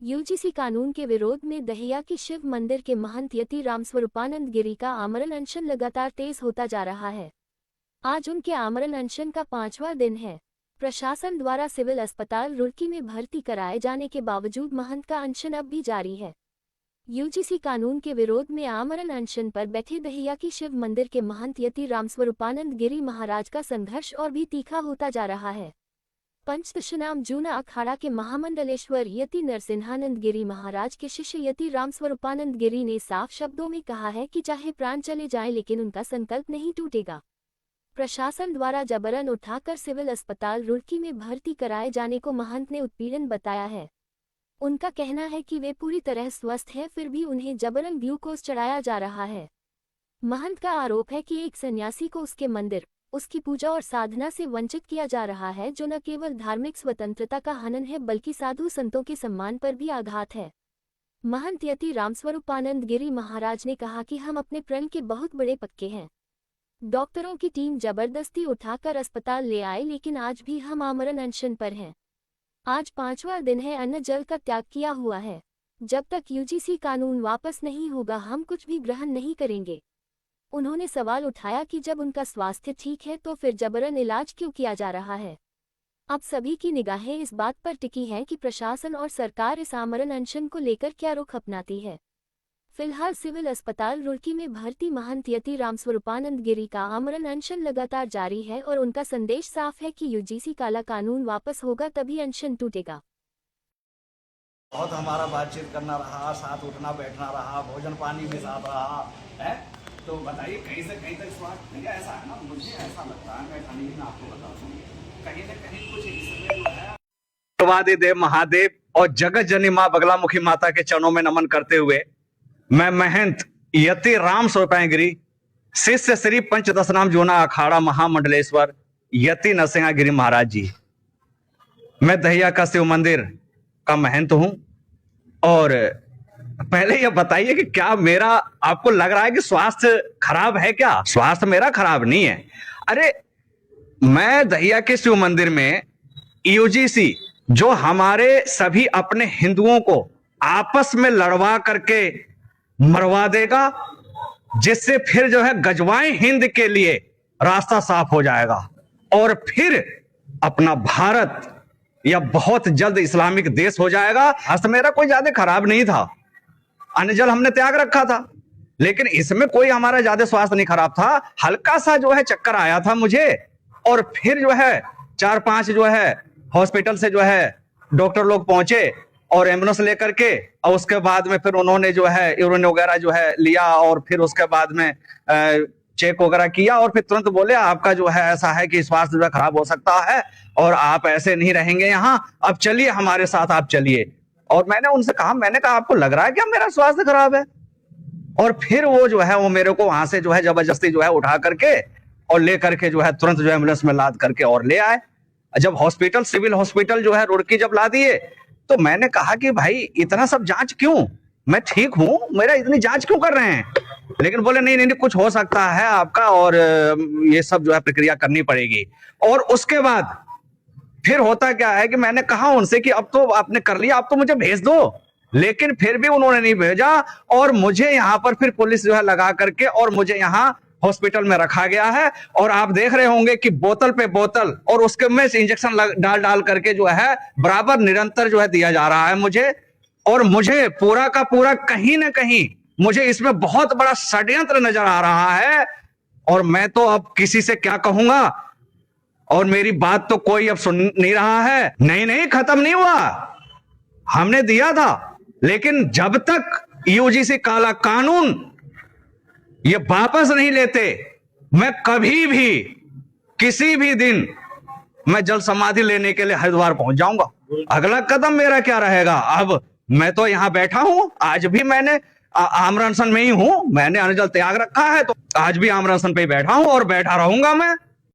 UGC कानून के विरोध में दहिया के शिव मंदिर के महंत यति रामस्वरूपानंद गिरी का आमरण अनशन लगातार तेज होता जा रहा है। आज उनके आमरण अनशन का 5वां दिन है। प्रशासन द्वारा सिविल अस्पताल रुड़की में भर्ती कराए जाने के बावजूद महंत का अनशन अब भी जारी है। यूजीसी कानून के विरोध में आमरण अनशन पर बैठे दहिया की शिव मंदिर के महंत यति रामस्वरूपानंद गिरी महाराज का संघर्ष और भी तीखा होता जा रहा है। पंचदशनाम जूना अखाड़ा के महामंडलेश्वर यति नरसिंहानंद गिरी महाराज के शिष्य यति रामस्वरूपानंद गिरी ने साफ शब्दों में कहा है कि चाहे प्राण चले जाएं लेकिन उनका संकल्प नहीं टूटेगा। प्रशासन द्वारा जबरन उठाकर सिविल अस्पताल रुड़की में भर्ती कराए जाने को महंत ने उत्पीड़न बताया है। उनका कहना है कि वे पूरी तरह स्वस्थ हैं, फिर भी उन्हें जबरन ग्लूकोज चढ़ाया जा रहा है। महंत का आरोप है कि एक सन्यासी को उसके मंदिर, उसकी पूजा और साधना से वंचित किया जा रहा है, जो न केवल धार्मिक स्वतंत्रता का हनन है बल्कि साधु संतों के सम्मान पर भी आघात है। महंत यति रामस्वरूपानंद गिरी महाराज ने कहा कि हम अपने प्रण के बहुत बड़े पक्के हैं। डॉक्टरों की टीम जबरदस्ती उठाकर अस्पताल ले आए, लेकिन आज भी हम आमरण अनशन पर हैं। आज 5वां दिन है, अन्न जल का त्याग किया हुआ है। जब तक यूजीसी कानून वापस नहीं होगा हम कुछ भी ग्रहण नहीं करेंगे। उन्होंने सवाल उठाया कि जब उनका स्वास्थ्य ठीक है तो फिर जबरन इलाज क्यों किया जा रहा है। अब सभी की निगाहें इस बात पर टिकी हैं कि प्रशासन और सरकार इस आमरण अनशन को लेकर क्या रुख अपनाती है। फिलहाल सिविल अस्पताल रुड़की में भर्ती महंत यति रामस्वरूपानंद गिरी का आमरण अनशन लगातार जारी है और उनका संदेश साफ है कि यूजीसी काला कानून वापस होगा तभी अनशन टूटेगा। बहुत हमारा बातचीत करना रहा, साथ उठना बैठना रहा, भोजन पानी भी साथ रहा है। तो बताइए कहीं से कहीं तक स्वास्थ्य नहीं, ऐसा है ना, मुझे ऐसा लगता है, मैं खाली मैं आपको बताता हूँ, कहीं ना कहीं कुछ इसमें जो है प्रवादी देव महादेव और जगत जननी माँ बगलामुखी माता के चरणों में नमन करते हुए मैं महंत यति रामस्वरूपानंद गिरी शिष्य श्री पंचदशनाम जूना अखाड़ा महामंडलेश्वर यति नरसिंहा गिरी महाराज जी, मैं दहिया का शिव मंदिर का महंत हूं। और पहले ये बताइए कि क्या मेरा आपको लग रहा है कि स्वास्थ्य खराब है? क्या स्वास्थ्य मेरा खराब नहीं है। अरे मैं दहिया के शिव मंदिर में यूजीसी जो हमारे सभी अपने हिंदुओं को आपस में लड़वा करके मरवा देगा, जिससे फिर जो है गजवाए हिंद के लिए रास्ता साफ हो जाएगा और फिर अपना भारत या बहुत जल्द इस्लामिक देश हो जाएगा। स्वास्थ्य मेरा कोई ज्यादा खराब नहीं था, अन्न जल हमने त्याग रखा था, लेकिन इसमें कोई हमारा ज्यादा स्वास्थ्य नहीं खराब था। हल्का सा जो है चक्कर आया था मुझे और फिर जो है 4-5 जो है हॉस्पिटल से जो है डॉक्टर लोग पहुंचे और एम्बुलेंस लेकर के, और उसके बाद में फिर उन्होंने जो है यूरिन वगैरह जो है लिया और फिर उसके बाद में चेक वगैरह किया और फिर तुरंत बोले आपका जो है ऐसा है कि स्वास्थ्य जो है खराब हो सकता है और आप ऐसे नहीं रहेंगे यहाँ, अब चलिए हमारे साथ, आप चलिए। और मैंने उनसे कहा, मैंने कहा आपको लग रहा है कि मेरा स्वास्थ्य खराब है? और फिर वो जो है वो मेरे को वहां से जो है जबरदस्ती जो है उठा करके और ले करके जो है तुरंत जो है एम्बुलेंस में लाद करके और ले आए। जब हॉस्पिटल, सिविल हॉस्पिटल जो है रुड़की जब ला दिए तो मैंने कहा कि भाई इतना सब जांच क्यों, मैं ठीक हूं, मेरा इतनी जांच क्यों कर रहे हैं? लेकिन बोले नहीं नहीं नहीं, कुछ हो सकता है आपका और ये सब जो है प्रक्रिया करनी पड़ेगी। और उसके बाद फिर होता क्या है कि मैंने कहा उनसे कि अब तो आपने कर लिया, अब तो मुझे भेज दो, लेकिन फिर भी उन्होंने नहीं भेजा और मुझे यहाँ पर फिर पुलिस जो है लगा करके और मुझे यहाँ हॉस्पिटल में रखा गया है। और आप देख रहे होंगे कि बोतल पे बोतल और उसके में इंजेक्शन डाल डाल करके जो है बराबर निरंतर जो है दिया जा रहा है मुझे। और मुझे पूरा का पूरा कहीं ना कहीं मुझे इसमें बहुत बड़ा षड्यंत्र नजर आ रहा है और मैं तो अब किसी से क्या कहूंगा, और मेरी बात तो कोई अब सुन नहीं रहा है। नहीं नहीं, खत्म नहीं हुआ, हमने दिया था, लेकिन जब तक यूजीसी काला कानून ये वापस नहीं लेते, मैं कभी भी किसी भी दिन मैं जल समाधि लेने के लिए हरिद्वार पहुंच जाऊंगा। अगला कदम मेरा क्या रहेगा? अब मैं तो यहां बैठा हूं, आज भी मैंने आमरण अनशन में ही हूं, मैंने अन्न जल त्याग रखा है तो आज भी आमरण अनशन पे ही बैठा हूं और बैठा रहूंगा मैं।